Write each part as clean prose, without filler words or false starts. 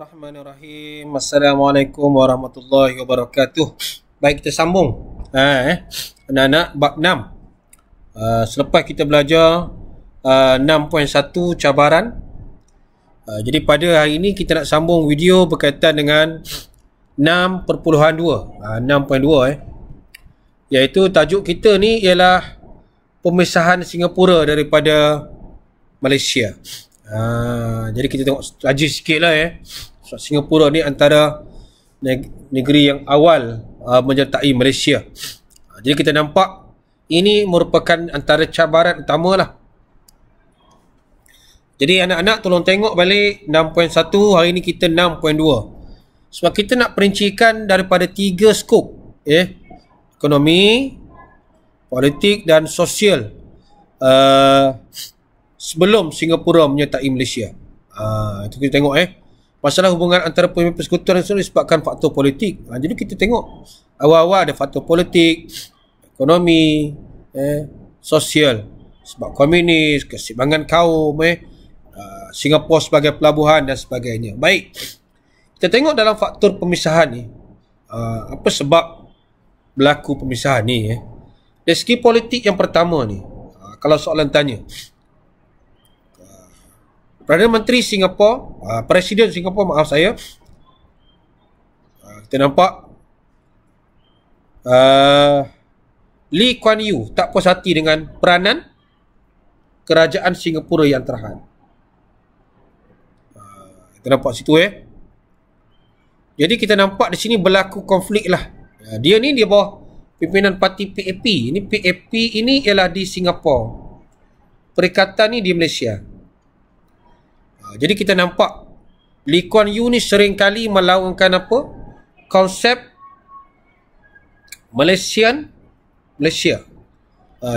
Bismillahirrahmanirrahim. Assalamualaikum warahmatullahi wabarakatuh. Baik, kita sambung anak-anak bab 6. Selepas kita belajar 6.1 cabaran, jadi pada hari ini kita nak sambung video berkaitan dengan 6.2 iaitu tajuk kita ni ialah pemisahan Singapura daripada Malaysia. Jadi kita tengok laju sikit lah Sebab Singapura ni antara negeri yang awal menyertai Malaysia. Jadi kita nampak ini merupakan antara cabaran utama lah. Jadi anak-anak tolong tengok balik 6.1, hari ni kita 6.2. Sebab kita nak perincikan daripada 3 skop, ekonomi, politik dan sosial sebelum Singapura menyertai Malaysia. Itu kita tengok masalah hubungan antara persekutuan nasional disebabkan faktor politik. Jadi kita tengok awal-awal ada faktor politik, ekonomi, sosial, sebab komunis, keseimbangan kaum, Singapura sebagai pelabuhan dan sebagainya. Baik, kita tengok dalam faktor pemisahan ni, apa sebab berlaku pemisahan ni. Dari segi politik yang pertama ni, kalau soalan tanya, Perdana Menteri Singapura, Presiden Singapura, maaf saya, kita nampak Lee Kuan Yew tak puas hati dengan peranan kerajaan Singapura yang terhad. Kita nampak situ Jadi kita nampak di sini berlaku konflik lah. Dia ni dia bawah pimpinan parti PAP. Ini PAP ini ialah di Singapura, perikatan ni di Malaysia. Jadi kita nampak Lee Kuan Yew ni seringkali melaungkan apa? Konsep Malaysia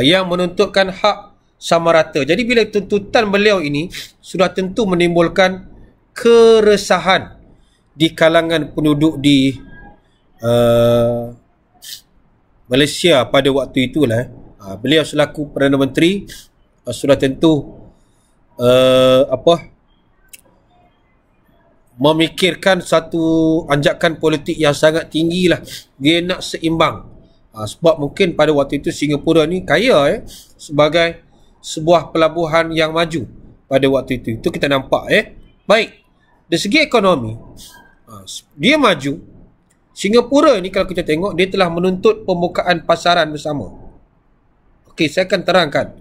yang menuntutkan hak sama rata. Jadi bila tuntutan beliau ini sudah tentu menimbulkan keresahan di kalangan penduduk di Malaysia pada waktu itulah. Beliau selaku Perdana Menteri sudah tentu memikirkan satu anjakan politik yang sangat tinggi lah. Dia nak seimbang. Sebab mungkin pada waktu itu Singapura ni kaya sebagai sebuah pelabuhan yang maju pada waktu itu. Itu kita nampak Baik, dari segi ekonomi, dia maju. Singapura ni kalau kita tengok, dia telah menuntut pembukaan pasaran bersama. Okey, saya akan terangkan.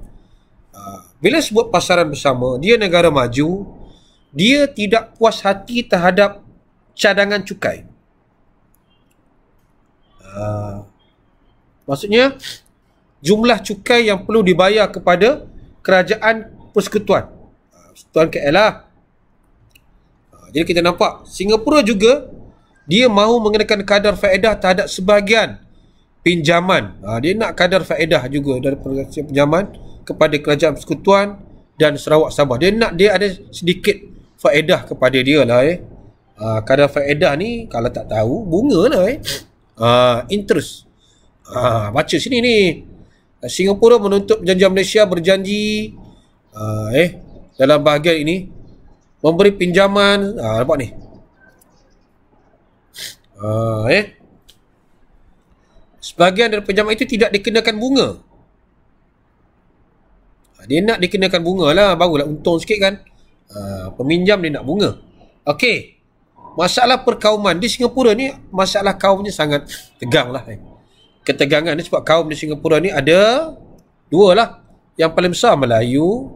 Bila sebut pasaran bersama, dia negara maju, dia tidak puas hati terhadap cadangan cukai. Maksudnya jumlah cukai yang perlu dibayar kepada kerajaan persekutuan, Persekutuan KL lah. Jadi kita nampak Singapura juga dia mahu mengenakan kadar faedah terhadap sebahagian pinjaman. Dia nak kadar faedah juga daripada pinjaman kepada kerajaan persekutuan dan Sarawak Sabah. Dia nak dia ada sedikit faedah kepada dia lah kadar faedah ni kalau tak tahu bunga lah interest. Baca sini ni, Singapura menuntut perjanjian Malaysia berjanji dalam bahagian ini memberi pinjaman, nampak ni, sebahagian dari pinjaman itu tidak dikenakan bunga. Dia nak dikenakan bunga lah, barulah untung sikit kan. Peminjam dia nak bunga. Okey, masalah perkauman di Singapura ni, masalah kaumnya sangat tegang lah. Ketegangan ni sebab kaum di Singapura ni ada dua lah. Yang paling besar Melayu,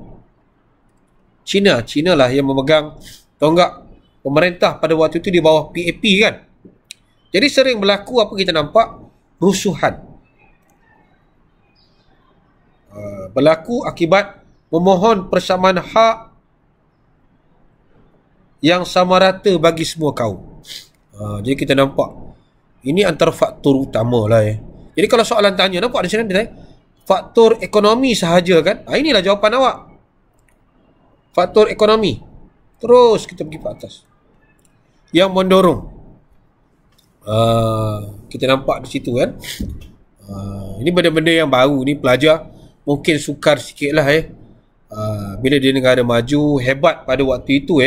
Cina lah yang memegang tonggak pemerintah pada waktu itu di bawah PAP kan. Jadi sering berlaku apa kita nampak, rusuhan berlaku akibat memohon persamaan hak yang sama rata bagi semua kaum. Jadi kita nampak ini antara faktor utama lah Jadi kalau soalan tanya, nampak di sini faktor ekonomi sahaja kan. Inilah jawapan awak. Faktor ekonomi. Terus kita pergi ke atas yang mendorong. Kita nampak di situ kan. Ini benda-benda yang baru ni, pelajar mungkin sukar sikit lah bila dia negara maju hebat pada waktu itu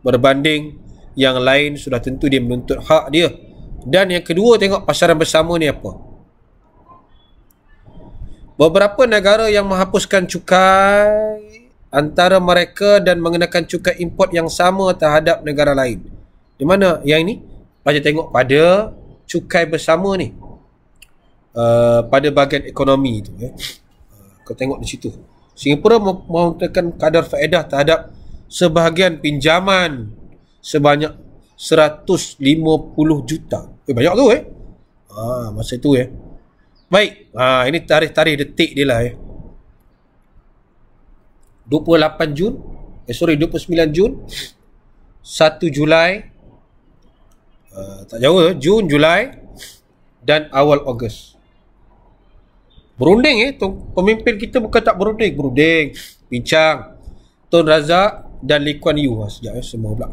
berbanding yang lain sudah tentu dia menuntut hak dia. Dan yang kedua, tengok pasaran bersama ni apa. Beberapa negara yang menghapuskan cukai antara mereka dan mengenakan cukai import yang sama terhadap negara lain. Di mana yang ini? Pada tengok pada cukai bersama ni, pada bahagian ekonomi tu, kau tengok di situ. Singapura mengumumkan kadar faedah terhadap sebahagian pinjaman sebanyak 150 juta. Banyak tu masa tu Baik, ini tarikh-tarikh detik dia lah 28 Jun 29 Jun 1 Julai, tak jauh, Jun, Julai dan awal Ogos. Berunding pemimpin kita bukan tak berunding, bincang. Tun Razak dan Lee Kuan Yew sejak semua pula.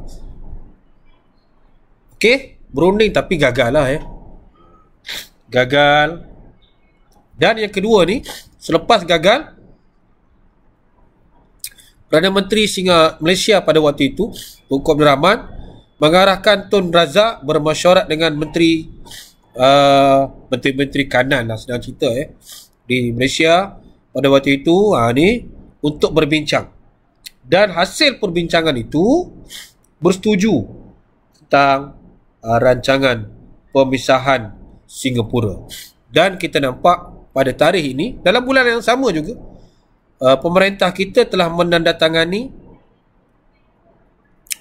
Okey, berunding tapi gagal lah gagal. Dan yang kedua ni, selepas gagal, Perdana Menteri Malaysia pada waktu itu, Tunku Abdul Rahman, mengarahkan Tun Razak bermesyuarat dengan menteri kanan lah sedang cerita di Malaysia pada waktu itu ni untuk berbincang. Dan hasil perbincangan itu bersetuju tentang rancangan pemisahan Singapura. Dan kita nampak pada tarikh ini, dalam bulan yang sama juga, pemerintah kita telah menandatangani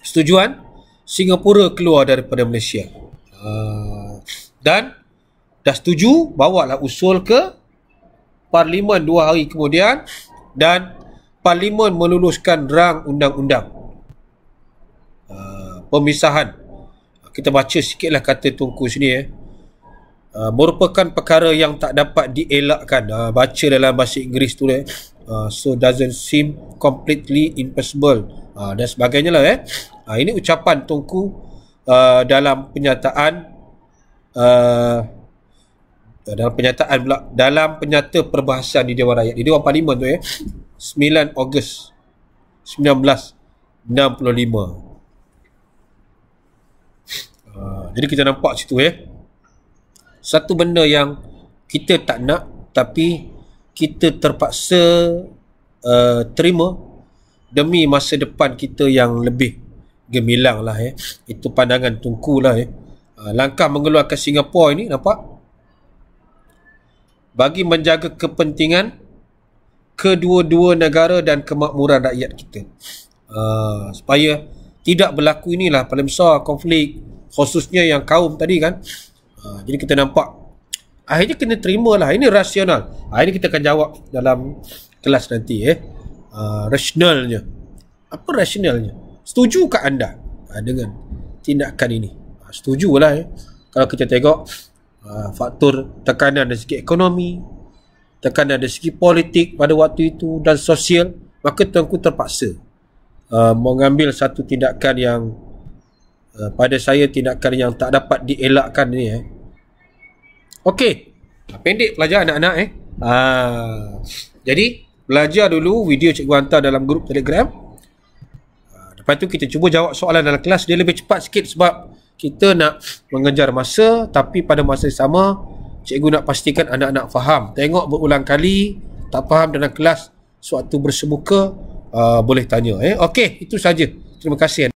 setujuan Singapura keluar daripada Malaysia. Dan dah setuju, bawalah usul ke Parlimen 2 hari kemudian, dan Parlimen meluluskan rang undang-undang pemisahan. Kita baca sikitlah kata Tunku sini merupakan perkara yang tak dapat dielakkan. Baca dalam bahasa Inggeris tu so doesn't seem completely impossible dan sebagainya lah ini ucapan Tunku dalam penyataan dalam penyata perbahasan di Dewan Rakyat, di Dewan Parlimen tu 9 Ogos 1965. Jadi kita nampak situ satu benda yang kita tak nak tapi kita terpaksa terima demi masa depan kita yang lebih gemilang lah Itu pandangan Tunku lah langkah mengeluarkan Singapura ini, nampak, bagi menjaga kepentingan kedua-dua negara dan kemakmuran rakyat kita, supaya tidak berlaku inilah paling besar konflik, khususnya yang kaum tadi kan. Jadi kita nampak akhirnya kena terima lah, ini rasional. Ini kita akan jawab dalam kelas nanti rasionalnya. Apa rasionalnya? Setujukah anda dengan tindakan ini? Setujulah Kalau kita tengok faktor tekanan dari segi ekonomi, tekanan dari segi politik pada waktu itu dan sosial, maka Tunku terpaksa mengambil satu tindakan yang pada saya tindakan yang tak dapat dielakkan ni Okey, pendek pelajar anak-anak jadi belajar dulu, video cikgu hantar dalam grup Telegram. Lepas tu kita cuba jawab soalan dalam kelas. Dia lebih cepat sikit sebab kita nak mengejar masa, tapi pada masa yang sama cikgu nak pastikan anak-anak faham. Tengok berulang kali tak faham dalam kelas, sewaktu bersemuka boleh tanya Okey, itu saja. Terima kasih.